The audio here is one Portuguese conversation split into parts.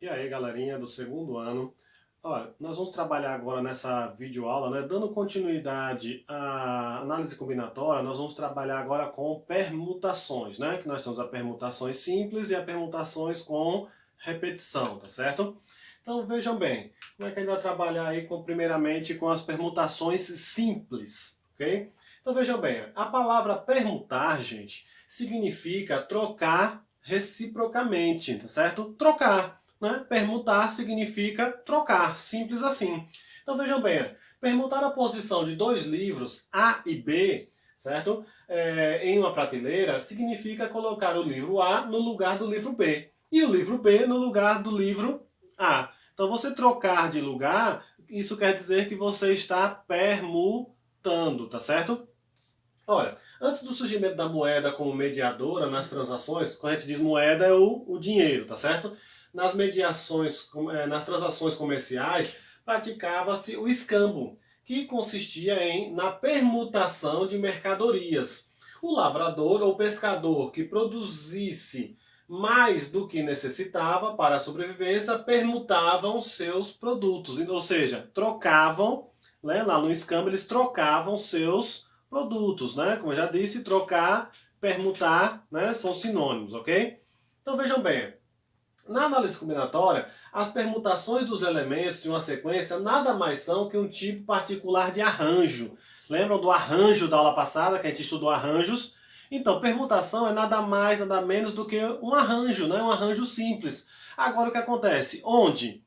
E aí, galerinha do segundo ano, olha, nós vamos trabalhar agora nessa videoaula, né, dando continuidade à análise combinatória. Nós vamos trabalhar agora com permutações, né, que nós temos a permutações simples e a permutações com repetição, tá certo? Então vejam bem, como é que a gente vai trabalhar aí primeiramente com as permutações simples, ok? Então vejam bem, a palavra permutar, gente, significa trocar reciprocamente, tá certo? Trocar. Né? Permutar significa trocar, simples assim. Então vejam bem, permutar a posição de dois livros, A e B, certo? Em uma prateleira, significa colocar o livro A no lugar do livro B e o livro B no lugar do livro A. Então você trocar de lugar, isso quer dizer que você está permutando, tá certo? Olha, antes do surgimento da moeda como mediadora nas transações, quando a gente diz moeda é o dinheiro, tá certo? Nas mediações, nas transações comerciais, praticava-se o escambo, que consistia na permutação de mercadorias. O lavrador ou pescador que produzisse mais do que necessitava para a sobrevivência, permutavam seus produtos, ou seja, trocavam, né, lá no escambo eles trocavam seus produtos, né? Como eu já disse, trocar, permutar, né? São sinônimos, ok? Então vejam bem, na análise combinatória, as permutações dos elementos de uma sequência nada mais são que um tipo particular de arranjo. Lembram do arranjo da aula passada, que a gente estudou arranjos? Então, permutação é nada mais, nada menos do que um arranjo, né? Um arranjo simples. Agora o que acontece? Onde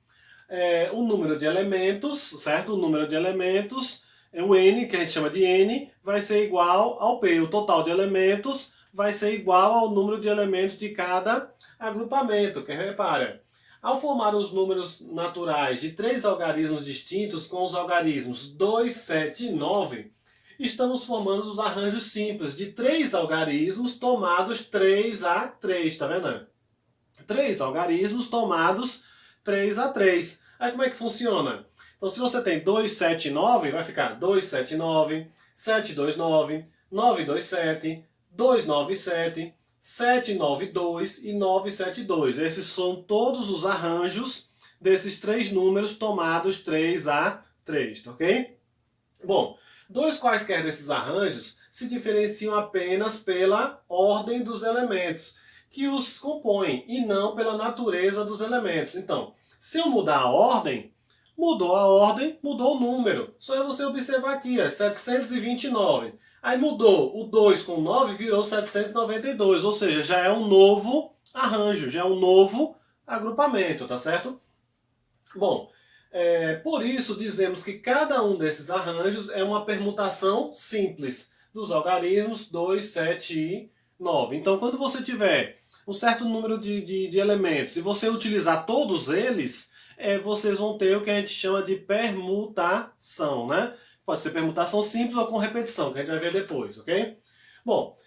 o número de elementos, certo? O número de elementos, o n, que a gente chama de n, vai ser igual ao p. O total de elementos vai ser igual ao número de elementos de cada agrupamento. Que repara, ao formar os números naturais de três algarismos distintos com os algarismos 2, 7 e 9, estamos formando os arranjos simples de três algarismos tomados 3 a 3, tá vendo? Três algarismos tomados 3 a 3. Aí como é que funciona? Então se você tem 2, 7 e 9, vai ficar 2, 7, 9, 7, 2, 9, 9, 2, 7, 2, 9, 7, 7, 9, 2 e 9, 7, 2. Esses são todos os arranjos desses três números tomados 3 a 3, tá ok? Bom, dois quaisquer desses arranjos se diferenciam apenas pela ordem dos elementos que os compõem e não pela natureza dos elementos. Então, se eu mudar a ordem, mudou o número. Só você observar aqui, 729. Aí mudou, o 2 com 9 virou 792, ou seja, já é um novo arranjo, já é um novo agrupamento, tá certo? Bom, por isso dizemos que cada um desses arranjos é uma permutação simples dos algarismos 2, 7 e 9. Então, quando você tiver um certo número de elementos e você utilizar todos eles, vocês vão ter o que a gente chama de permutação, né? Pode ser permutação simples ou com repetição, que a gente vai ver depois, ok? Bom,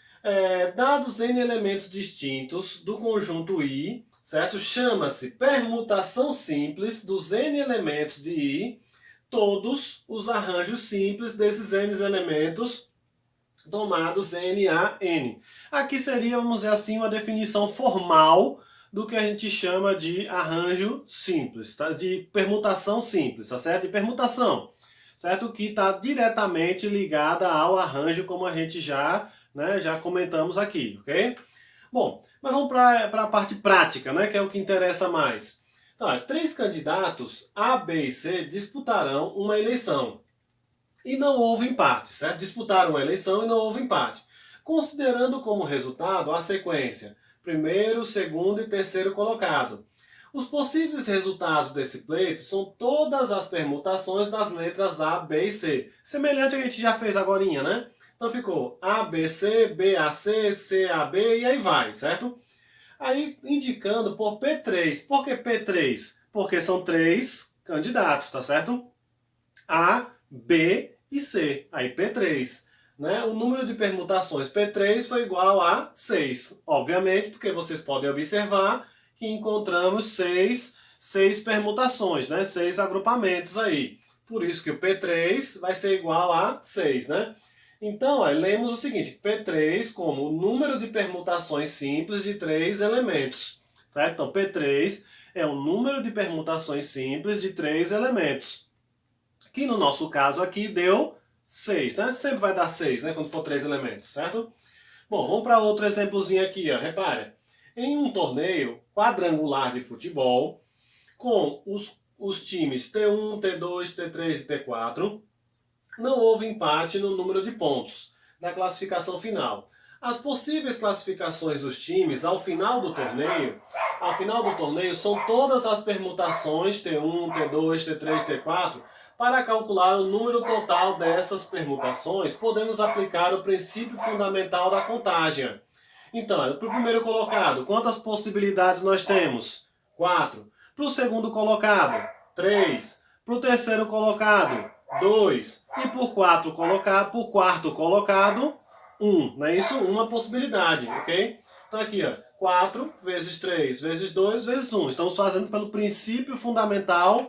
dados n elementos distintos do conjunto I, certo? Chama-se permutação simples dos n elementos de I, todos os arranjos simples desses n elementos tomados n a n. Aqui seria, vamos dizer assim, uma definição formal do que a gente chama de arranjo simples, tá? De permutação simples, tá certo? De permutação, certo? Que está diretamente ligada ao arranjo, como a gente já comentamos aqui, ok? Bom, mas vamos para a parte prática, né, que é o que interessa mais. Então, três candidatos, A, B e C, disputarão uma eleição. E não houve empate, certo? Disputaram uma eleição e não houve empate. Considerando como resultado a sequência primeiro, segundo e terceiro colocado. Os possíveis resultados desse pleito são todas as permutações das letras A, B e C. Semelhante ao que a gente já fez agora, né? Então ficou A, B, C, B, A, C, C, A, B e aí vai, certo? Aí indicando por P3. Por que P3? Porque são três candidatos, tá certo? A, B e C. Aí P3. Né? O número de permutações P3 foi igual a 6. Obviamente, porque vocês podem observar que encontramos seis permutações, né? 6 agrupamentos aí. Por isso que o P3 vai ser igual a 6, né? Então, lemos o seguinte, P3 como o número de permutações simples de 3 elementos, certo? Então, P3 É o número de permutações simples de 3 elementos, que no nosso caso aqui deu 6, né? Sempre vai dar 6, né? Quando for 3 elementos, certo? Bom, vamos para outro exemplozinho aqui, ó. Repare, em um torneio quadrangular de futebol, com os times T1, T2, T3 e T4, não houve empate no número de pontos da classificação final. As possíveis classificações dos times ao final do torneio são todas as permutações T1, T2, T3, T4. Para calcular o número total dessas permutações, podemos aplicar o princípio fundamental da contagem. Então, para o primeiro colocado, quantas possibilidades nós temos? 4. Para o segundo colocado, 3. Para o terceiro colocado, 2. E por quarto colocado, 1. Não é isso? Uma possibilidade, ok? Então aqui, ó, 4 vezes 3 vezes 2 vezes 1. Estamos fazendo pelo princípio fundamental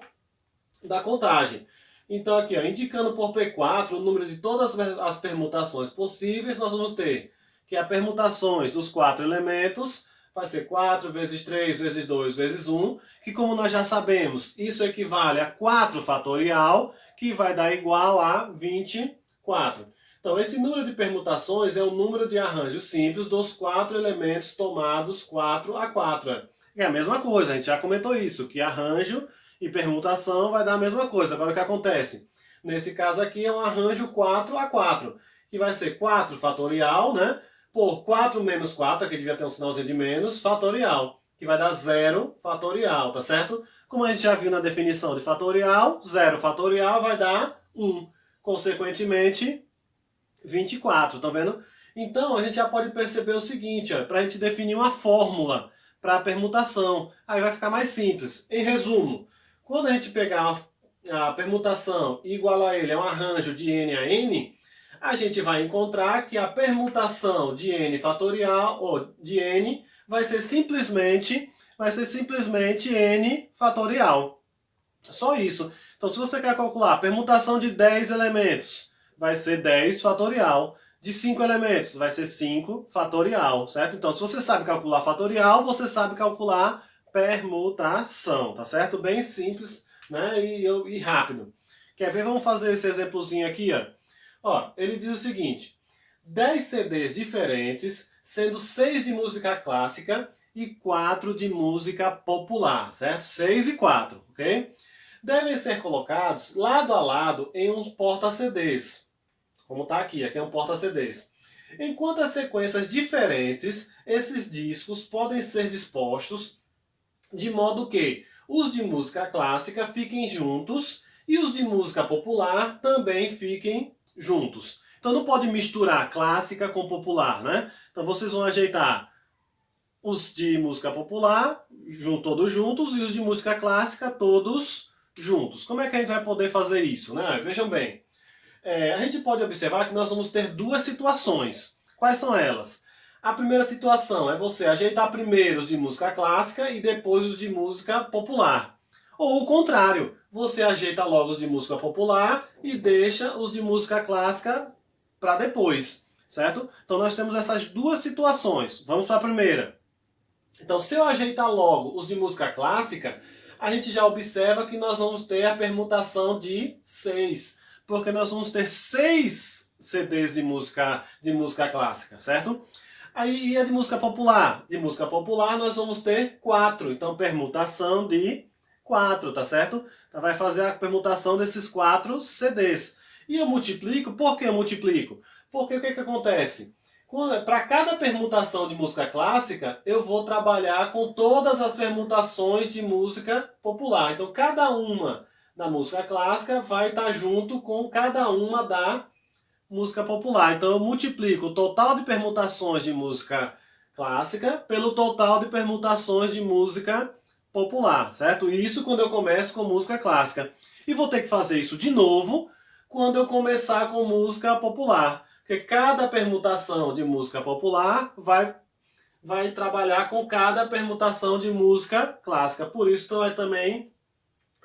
da contagem. Então aqui, ó, indicando por P4 o número de todas as permutações possíveis, nós vamos ter que as permutações dos 4 elementos vai ser 4 vezes 3 vezes 2 vezes 1, que como nós já sabemos, isso equivale a 4 fatorial, que vai dar igual a 24. Então esse número de permutações é o número de arranjos simples dos 4 elementos tomados 4 a 4. É a mesma coisa, a gente já comentou isso, que arranjo e permutação vai dar a mesma coisa. Agora o que acontece? Nesse caso aqui é um arranjo 4 a 4, que vai ser 4 fatorial, né? Por 4 menos 4, aqui devia ter um sinalzinho de menos, fatorial, que vai dar 0 fatorial, tá certo? Como a gente já viu na definição de fatorial, 0 fatorial vai dar 1. Consequentemente, 24, tá vendo? Então a gente já pode perceber o seguinte, para a gente definir uma fórmula para a permutação. Aí vai ficar mais simples. Em resumo, quando a gente pegar a permutação e igualar ele a um arranjo de n a n, a gente vai encontrar que a permutação de n fatorial, ou de n, vai ser simplesmente n fatorial. Só isso. Então, se você quer calcular a permutação de 10 elementos, vai ser 10 fatorial. De 5 elementos, vai ser 5 fatorial, certo? Então, se você sabe calcular fatorial, você sabe calcular permutação, tá certo? Bem simples, né? E rápido. Quer ver? Vamos fazer esse exemplozinho aqui, ó. Ó, ele diz o seguinte: 10 CDs diferentes, sendo 6 de música clássica e 4 de música popular, certo? 6 e 4, ok? Devem ser colocados lado a lado em um porta-CDs. Como está aqui é um porta-CDs. Enquanto as sequências diferentes, esses discos podem ser dispostos de modo que os de música clássica fiquem juntos e os de música popular também fiquem juntos. Então não pode misturar clássica com popular, né? Então vocês vão ajeitar os de música popular todos juntos e os de música clássica todos juntos. Como é que a gente vai poder fazer isso, né? Vejam bem. A gente pode observar que nós vamos ter duas situações. Quais são elas? A primeira situação é você ajeitar primeiro os de música clássica e depois os de música popular. Ou o contrário, você ajeita logo os de música popular e deixa os de música clássica para depois, certo? Então nós temos essas duas situações. Vamos para a primeira. Então, se eu ajeitar logo os de música clássica, a gente já observa que nós vamos ter a permutação de 6. Porque nós vamos ter 6 CDs de música clássica, certo? Aí, e a de música popular? De música popular nós vamos ter 4. Então, permutação de 4, tá certo? Então, vai fazer a permutação desses 4 CDs. E eu multiplico, por que eu multiplico? Porque o que acontece? Para cada permutação de música clássica, eu vou trabalhar com todas as permutações de música popular. Então, cada uma da música clássica vai estar junto com cada uma da música popular. Então, eu multiplico o total de permutações de música clássica pelo total de permutações de música popular, certo? Isso quando eu começo com música clássica. E vou ter que fazer isso de novo quando eu começar com música popular. Porque cada permutação de música popular vai trabalhar com cada permutação de música clássica. Por isso também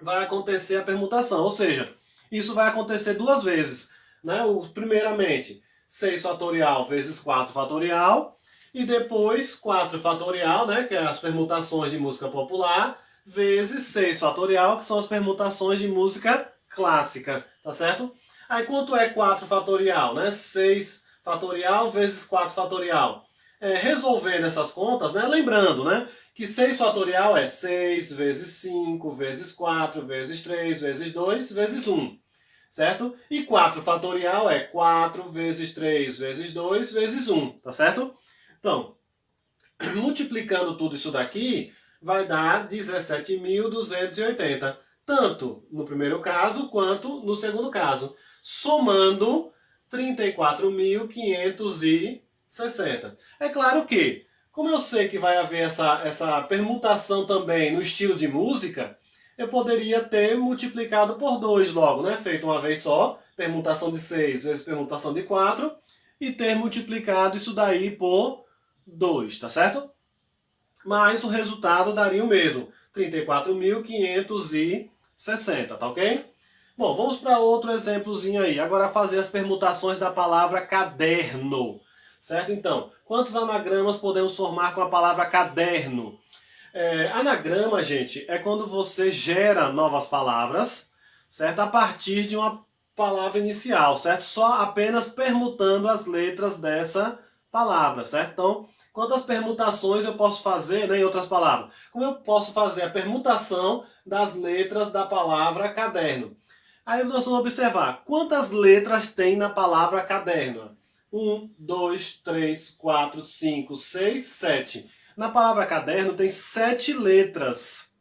vai acontecer a permutação. Ou seja, isso vai acontecer duas vezes. Né? Primeiramente, 6 fatorial vezes 4 fatorial. E depois 4 fatorial, né? Que é as permutações de música popular. vezes 6 fatorial, que são as permutações de música clássica, tá certo? Aí quanto é 4 fatorial, né? 6 fatorial vezes 4 fatorial. Resolvendo essas contas, né? Lembrando, né? Que 6 fatorial é 6 vezes 5 vezes 4 vezes 3 vezes 2 vezes 1. Certo? E 4 fatorial é 4 vezes 3 vezes 2 vezes 1, tá certo? Então, multiplicando tudo isso daqui, vai dar 17.280. Tanto no primeiro caso, quanto no segundo caso. Somando 34.560. É claro que, como eu sei que vai haver essa permutação também no estilo de música, eu poderia ter multiplicado por 2 logo, né? Feito uma vez só, permutação de 6 vezes permutação de 4, e ter multiplicado isso daí por 2, tá certo? Mas o resultado daria o mesmo, 34.560, tá ok? Bom, vamos para outro exemplozinho aí. Agora fazer as permutações da palavra caderno, certo? Então, quantos anagramas podemos formar com a palavra caderno? Anagrama, gente, é quando você gera novas palavras, certo? A partir de uma palavra inicial, certo? Só apenas permutando as letras dessa palavra, certo? Então, quantas permutações eu posso fazer, né, em outras palavras? Como eu posso fazer a permutação das letras da palavra caderno? Aí nós vamos observar quantas letras tem na palavra caderno. 1, 2, 3, 4, 5, 6, 7. Na palavra caderno tem 7 letras.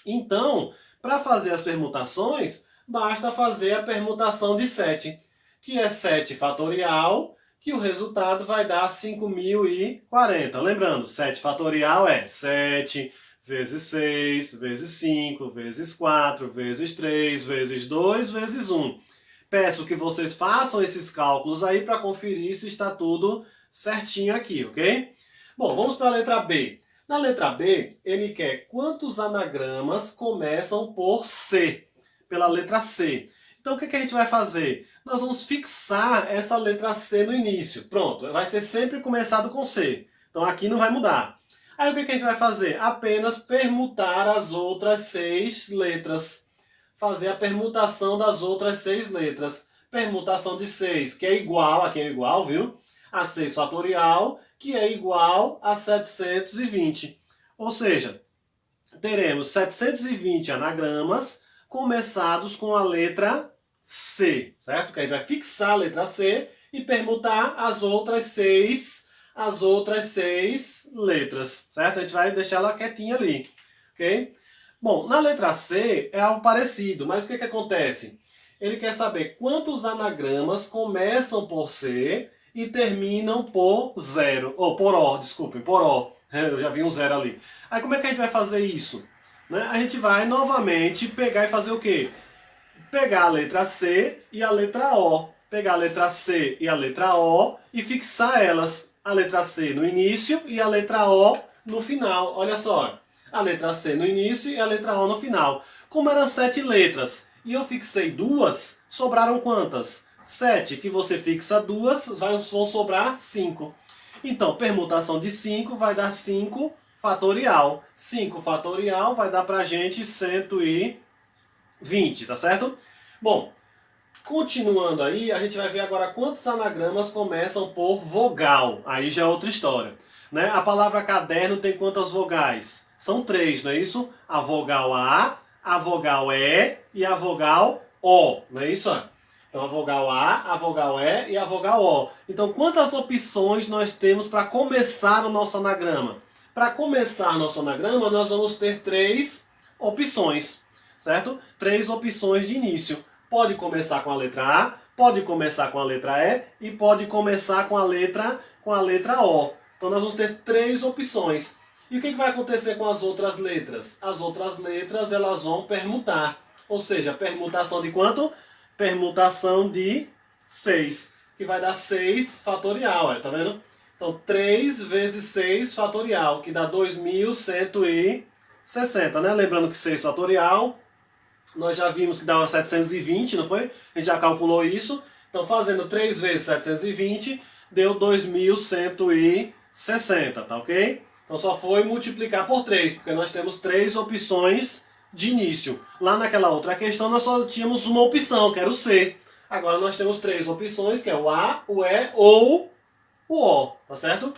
Então, para fazer as permutações, basta fazer a permutação de 7, que é 7 fatorial, que o resultado vai dar 5.040. Lembrando, 7 fatorial é 7 vezes 6, vezes 5, vezes 4, vezes 3, vezes 2, vezes 1. Peço que vocês façam esses cálculos aí para conferir se está tudo certinho aqui, ok? Bom, vamos para a letra B. Na letra B, ele quer quantos anagramas começam por C, pela letra C. Então, o que a gente vai fazer? Nós vamos fixar essa letra C no início. Pronto, vai ser sempre começado com C. Então, aqui não vai mudar. Aí, o que a gente vai fazer? Apenas permutar as outras 6 letras. Fazer a permutação das outras 6 letras. Permutação de 6, que é igual, aqui é igual, viu? A 6 fatorial, que é igual a 720. Ou seja, teremos 720 anagramas começados com a letra C, certo? Que a gente vai fixar a letra C e permutar as outras seis letras, certo? A gente vai deixar ela quietinha ali, ok? Bom, na letra C é algo parecido, mas o que acontece? Ele quer saber quantos anagramas começam por C e terminam por zero, ou por O, desculpem, por O. Eu já vi um zero ali. Aí como é que a gente vai fazer isso? Né? A gente vai novamente pegar e fazer o quê? Pegar a letra C e a letra O. Pegar a letra C e a letra O e fixar elas. A letra C no início e a letra O no final. Olha só, a letra C no início e a letra O no final. Como eram 7 letras e eu fixei 2, sobraram quantas? 7, que você fixa 2, vão sobrar 5. Então, permutação de 5 vai dar 5 fatorial. 5 fatorial vai dar pra gente 120, tá certo? Bom, continuando aí, a gente vai ver agora quantos anagramas começam por vogal. Aí já é outra história. Né? A palavra caderno tem quantas vogais? São 3, não é isso? A vogal A vogal E e a vogal O, não é isso? Então a vogal A vogal E e a vogal O. Então quantas opções nós temos para começar o nosso anagrama? Para começar nosso anagrama, nós vamos ter 3 opções, certo? 3 opções de início. Pode começar com a letra A, pode começar com a letra E e pode começar com a letra O. Então nós vamos ter 3 opções. E o que vai acontecer com as outras letras? As outras letras elas vão permutar. Ou seja, permutação de quanto? Permutação de 6, que vai dar 6 fatorial, tá vendo? Então 3 vezes 6 fatorial, que dá 2.160, né? Lembrando que 6 fatorial, nós já vimos que dá uma 720, não foi? A gente já calculou isso. Então fazendo 3 vezes 720, deu 2.160, tá ok? Então Então só foi multiplicar por 3, porque nós temos 3 opções de início. Lá naquela outra questão nós só tínhamos uma opção, que era o C. Agora nós temos 3 opções, que é o A, o E ou o O, tá certo?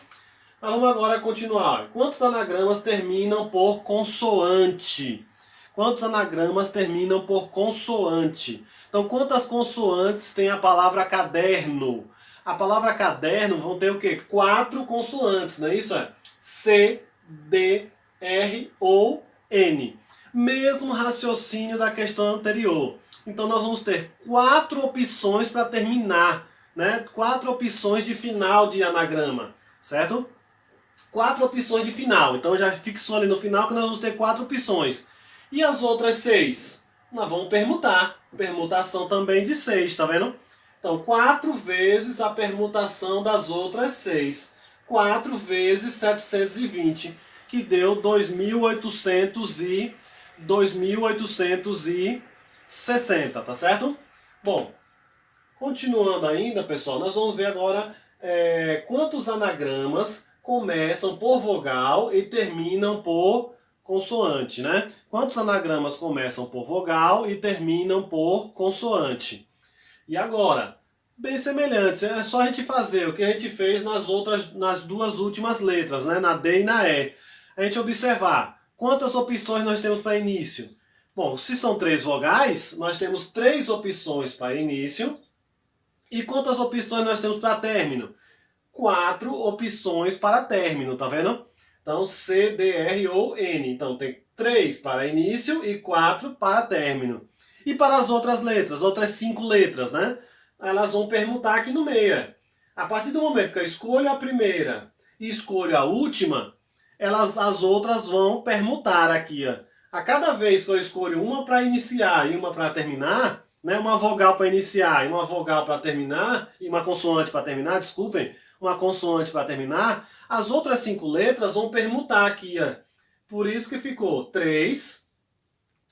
Mas vamos agora continuar. Quantos anagramas terminam por consoante? Quantos anagramas terminam por consoante? Então, quantas consoantes tem a palavra caderno? A palavra caderno vão ter o quê? 4 consoantes, não é isso? C, D, R ou N. Mesmo raciocínio da questão anterior. Então, nós vamos ter 4 opções para terminar, né? 4 opções de final de anagrama, certo? 4 opções de final. Então, já fixou ali no final que nós vamos ter 4 opções. E as outras 6? Nós vamos permutar. Permutação também de 6, tá vendo? Então, 4 vezes a permutação das outras 6. 4 vezes 720, que deu 2.860, tá certo? Bom, continuando ainda, pessoal, nós vamos ver agora quantos anagramas começam por vogal e terminam por consoante, né? Quantos anagramas começam por vogal e terminam por consoante? E agora, bem semelhante, é só a gente fazer o que a gente fez nas duas últimas letras, né? Na D e na E. A gente observar quantas opções nós temos para início. Bom, se são 3 vogais, nós temos 3 opções para início. E quantas opções nós temos para término? 4 opções para término, tá vendo? Então, C, D, R ou N. Então, tem 3 para início e 4 para término. E para as outras letras, outras 5 letras, né? Elas vão permutar aqui no meio. A partir do momento que eu escolho a primeira e escolho a última, as outras vão permutar aqui. Ó. A cada vez que eu escolho uma para iniciar e uma para terminar, né? Uma vogal para iniciar e uma vogal para terminar, e uma consoante para terminar, desculpem, uma consoante para terminar, as outras 5 letras vão permutar aqui. Ó. Por isso que ficou 3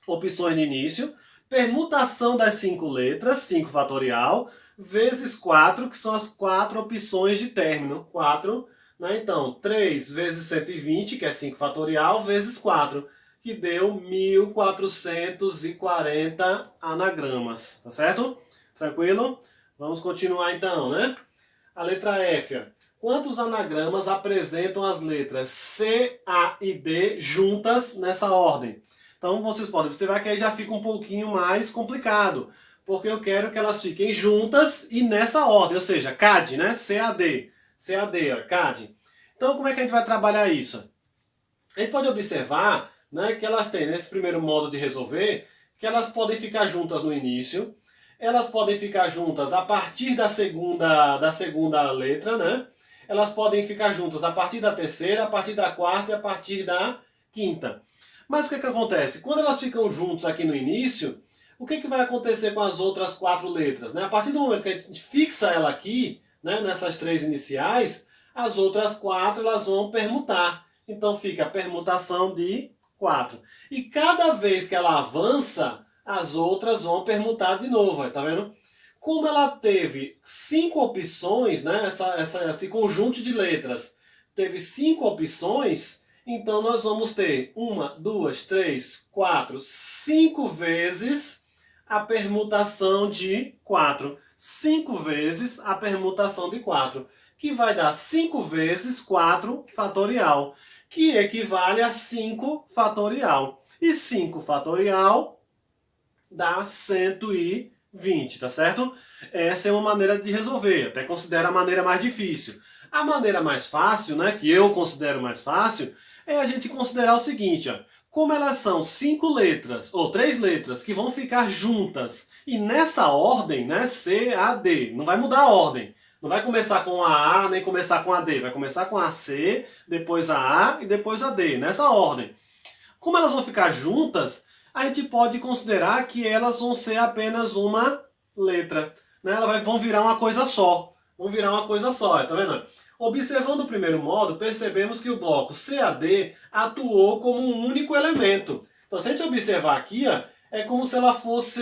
opções de início, permutação das 5 letras, 5 fatorial, vezes 4, que são as 4 opções de término. 4, né? Então, 3 vezes 120, que é 5 fatorial, vezes 4, que deu 1.440 anagramas. Tá certo? Tranquilo? Vamos continuar então, né? A letra F. Ó. Quantos anagramas apresentam as letras C, A e D juntas nessa ordem? Então vocês podem observar que aí já fica um pouquinho mais complicado, porque eu quero que elas fiquem juntas e nessa ordem, ou seja, CAD, né? CAD, CAD, ó, CAD. Então como é que a gente vai trabalhar isso? A gente pode observar, né, que elas têm, nesse primeiro modo de resolver, que elas podem ficar juntas no início, elas podem ficar juntas a partir da segunda letra, né? Elas podem ficar juntas a partir da terceira, a partir da quarta e a partir da quinta. Mas o que acontece? Quando elas ficam juntas aqui no início, o que vai acontecer com as outras 4 letras? Né? A partir do momento que a gente fixa ela aqui, né, nessas 3 iniciais, as outras 4 elas vão permutar. Então fica a permutação de 4. E cada vez que ela avança, as outras vão permutar de novo, tá vendo? Como ela teve 5 opções, né, esse conjunto de letras teve 5 opções, então nós vamos ter 1, 2, 3, 4, 5 vezes a permutação de 4. 5 vezes a permutação de 4, que vai dar 5 vezes 4 fatorial, que equivale a 5 fatorial. E 5 fatorial dá 120, tá certo? Essa é uma maneira de resolver, até considero a maneira mais difícil. A maneira mais fácil, né, que eu considero mais fácil, é a gente considerar o seguinte, ó, como elas são 5 letras, ou 3 letras, que vão ficar juntas, e nessa ordem, né, C, A, D, não vai mudar a ordem. Não vai começar com a A, nem começar com a D, vai começar com a C, depois a e depois a D, nessa ordem. Como elas vão ficar juntas, a gente pode considerar que elas vão ser apenas uma letra. Né? Elas vão virar uma coisa só. Vão virar uma coisa só, tá vendo? Observando o primeiro modo, percebemos que o bloco CAD atuou como um único elemento. Então, se a gente observar aqui, ó, é como se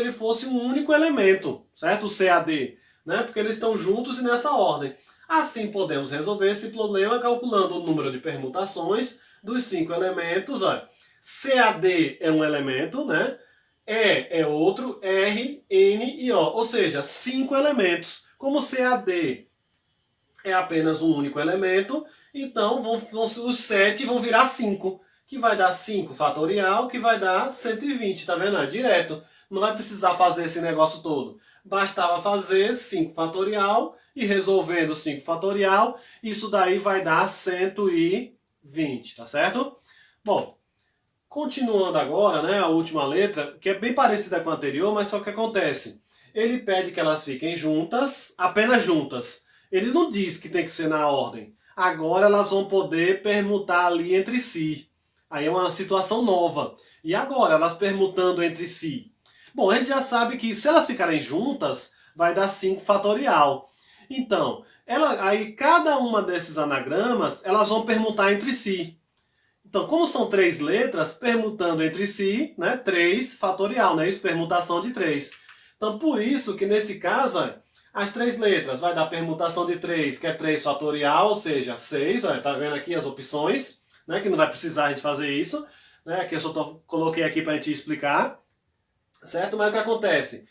ele fosse um único elemento, certo? O CAD, né? Porque eles estão juntos e nessa ordem. Assim, podemos resolver esse problema calculando o número de permutações Dos 5 elementos, olha, CAD é um elemento, né? E é outro, R, N e O. Ou seja, 5 elementos. Como CAD é apenas um único elemento, então os 7 vão virar 5, que vai dar 5 fatorial, que vai dar 120, tá vendo? É direto. Não vai precisar fazer esse negócio todo. Bastava fazer 5 fatorial e resolvendo 5 fatorial, isso daí vai dar 120, tá certo? Bom, continuando agora, né, a última letra, que é bem parecida com a anterior, mas só que acontece. Ele pede que elas fiquem juntas, apenas juntas. Ele não diz que tem que ser na ordem. Agora elas vão poder permutar ali entre si. Aí é uma situação nova. E agora, elas permutando entre si? Bom, a gente já sabe que se elas ficarem juntas, vai dar 5 fatorial. Então, aí cada uma desses anagramas, elas vão permutar entre si. Então, como são 3 letras, permutando entre si, né, 3 fatorial, né, isso, permutação de 3. Então, por isso que nesse caso, ó, as 3 letras vai dar permutação de 3, que é 3 fatorial, ou seja, 6, ó, tá vendo aqui as opções, né, que não vai precisar a gente fazer isso, né, que eu só coloquei aqui para a gente explicar, certo? Mas o que acontece?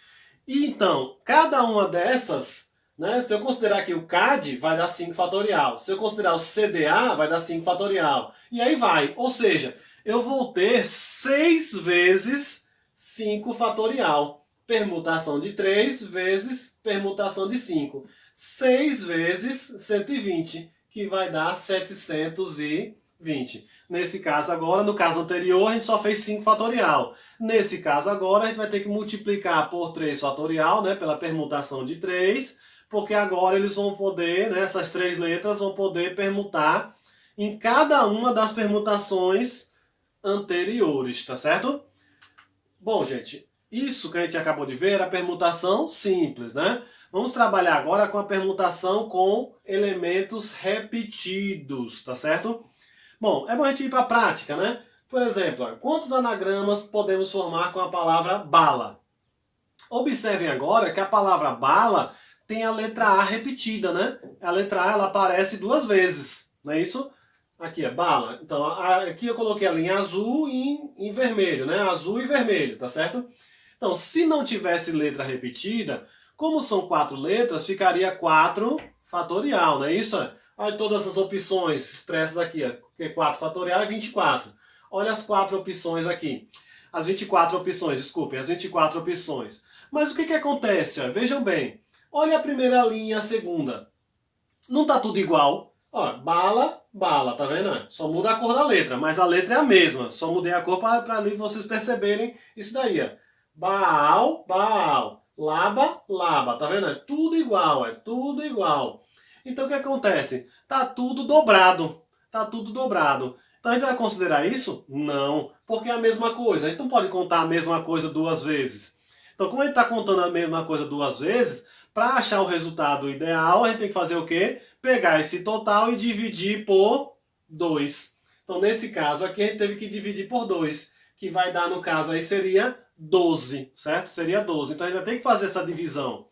E então, cada uma dessas, né, se eu considerar que o CAD vai dar 5 fatorial, se eu considerar o CDA vai dar 5 fatorial, e aí vai. Ou seja, eu vou ter 6 vezes 5 fatorial. Permutação de 3 vezes permutação de 5. 6 vezes 120, que vai dar 720. Nesse caso agora, no caso anterior, a gente só fez 5 fatorial. Nesse caso agora, a gente vai ter que multiplicar por 3 fatorial, né, pela permutação de 3, porque agora eles vão poder, né, essas 3 letras vão poder permutar em cada uma das permutações anteriores, tá certo? Bom, gente, isso que a gente acabou de ver era a permutação simples, né? Vamos trabalhar agora com a permutação com elementos repetidos, tá certo? Bom, é bom a gente ir para a prática, né? Por exemplo, quantos anagramas podemos formar com a palavra bala? Observem agora que a palavra bala tem a letra A repetida, né? A letra A ela aparece 2 vezes, não é isso? Aqui é bala. Então, aqui eu coloquei ela em azul e em vermelho, né? Azul e vermelho, tá certo? Então, se não tivesse letra repetida, como são 4 letras, ficaria 4 fatorial, não é isso? Olha todas as opções expressas aqui, ó, que é 4 fatorial é 24. Olha as 4 opções aqui. As 24 opções, desculpem, as 24 opções. Mas o que acontece? Ó? Vejam bem. Olha a primeira linha e a segunda. Não está tudo igual. Ó, bala, bala, tá vendo? Só muda a cor da letra, mas a letra é a mesma. Só mudei a cor para ali vocês perceberem isso daí. Ó. Baal, baal. Laba, laba, tá vendo? É tudo igual, é tudo igual. Então o que acontece? Tá tudo dobrado. Tá tudo dobrado. Então a gente vai considerar isso? Não, porque é a mesma coisa. A gente não pode contar a mesma coisa 2 vezes. Então, como a gente está contando a mesma coisa 2 vezes, para achar o resultado ideal, a gente tem que fazer o quê? Pegar esse total e dividir por 2. Então, nesse caso aqui, a gente teve que dividir por 2, que vai dar, no caso aí, seria 12, certo? Seria 12. Então, a gente vai ter que fazer essa divisão.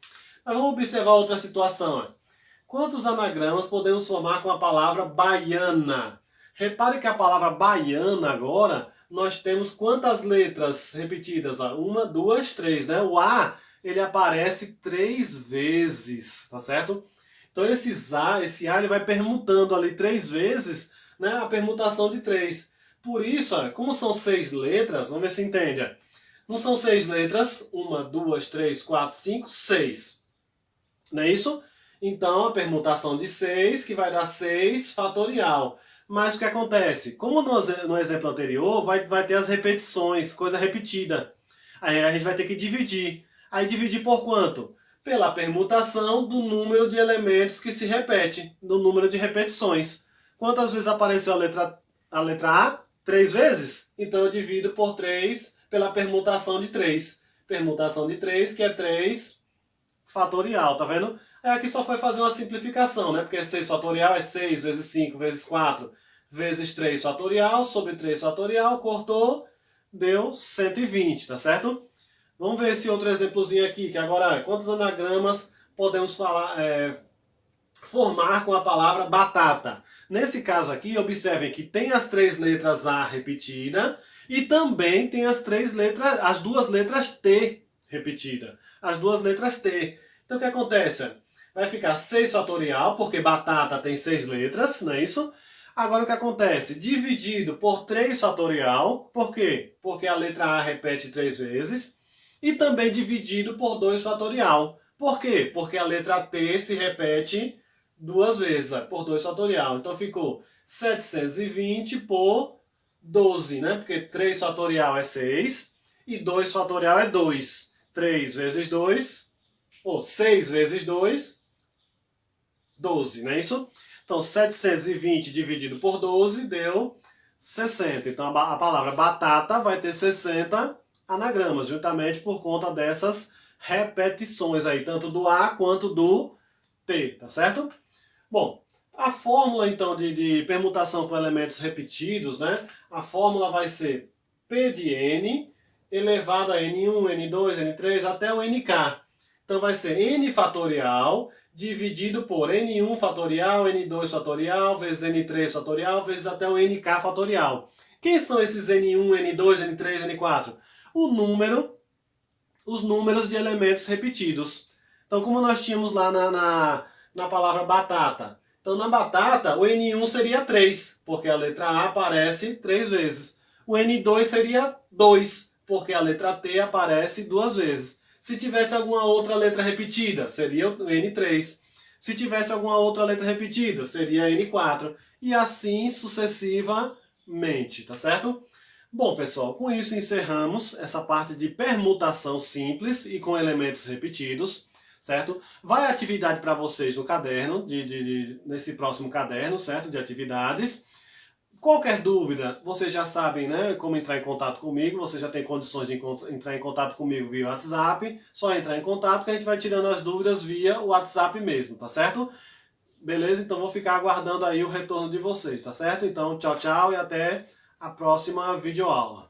Mas vamos observar outra situação. Ó. Quantos anagramas podemos formar com a palavra baiana? Repare que a palavra baiana agora, nós temos quantas letras repetidas? 1, 2, 3, né? O A, ele aparece 3 vezes, tá certo? Então esse A ele vai permutando ali 3 vezes, né? A permutação de 3. Por isso, ó, como são 6 letras, vamos ver se entende. Ó. Não são 6 letras, 1, 2, 3, 4, 5, 6. Não é isso? Então a permutação de 6, que vai dar 6 fatorial. Mas o que acontece? Como no exemplo anterior, vai ter as repetições, coisa repetida. Aí a gente vai ter que dividir. Aí dividir por quanto? Pela permutação do número de elementos que se repete, do número de repetições. Quantas vezes apareceu a letra A? 3 vezes? Então eu divido por 3 pela permutação de 3. Permutação de 3, que é 3 fatorial, tá vendo? Aqui só foi fazer uma simplificação, né? Porque 6 fatorial é 6 vezes 5 vezes 4 vezes 3 fatorial, sobre 3 fatorial, cortou, deu 120, tá certo? Vamos ver esse outro exemplozinho aqui, que agora, quantos anagramas podemos formar com a palavra batata? Nesse caso aqui, observem que tem as 3 letras A repetida e também tem as duas letras T repetida. As duas letras T. Então o que acontece? Vai ficar 6 fatorial, porque batata tem 6 letras, não é isso? Agora o que acontece? Dividido por 3 fatorial, por quê? Porque a letra A repete 3 vezes. E também dividido por 2 fatorial. Por quê? Porque a letra T se repete 2 vezes, por 2 fatorial. Então ficou 720 por 12, né? Porque 3 fatorial é 6 e 2 fatorial é 2. 3 vezes 2, ou 6 vezes 2, 12, não é isso? Então 720 dividido por 12 deu 60. Então a palavra batata vai ter 60 anagramas, justamente por conta dessas repetições aí, tanto do A quanto do T, tá certo? Bom, a fórmula então de permutação com elementos repetidos, né? A fórmula vai ser P de N elevado a N1, N2, N3 até o NK. Então vai ser N fatorial dividido por N1 fatorial, N2 fatorial, vezes N3 fatorial, vezes até o NK fatorial. Quem são esses N1, N2, N3, N4? Os números de elementos repetidos. Então, como nós tínhamos lá na palavra batata. Então, na batata, o N1 seria 3, porque a letra A aparece 3 vezes. O N2 seria 2, porque a letra T aparece 2 vezes. Se tivesse alguma outra letra repetida, seria o N3. Se tivesse alguma outra letra repetida, seria N4. E assim sucessivamente, tá certo? Bom, pessoal, com isso encerramos essa parte de permutação simples e com elementos repetidos, certo? Vai atividade para vocês no caderno, nesse próximo caderno, certo? De atividades. Qualquer dúvida, vocês já sabem, né, como entrar em contato comigo, você já tem condições de entrar em contato comigo via WhatsApp, só entrar em contato que a gente vai tirando as dúvidas via o WhatsApp mesmo, tá certo? Beleza? Então vou ficar aguardando aí o retorno de vocês, tá certo? Então tchau, tchau e até a próxima videoaula.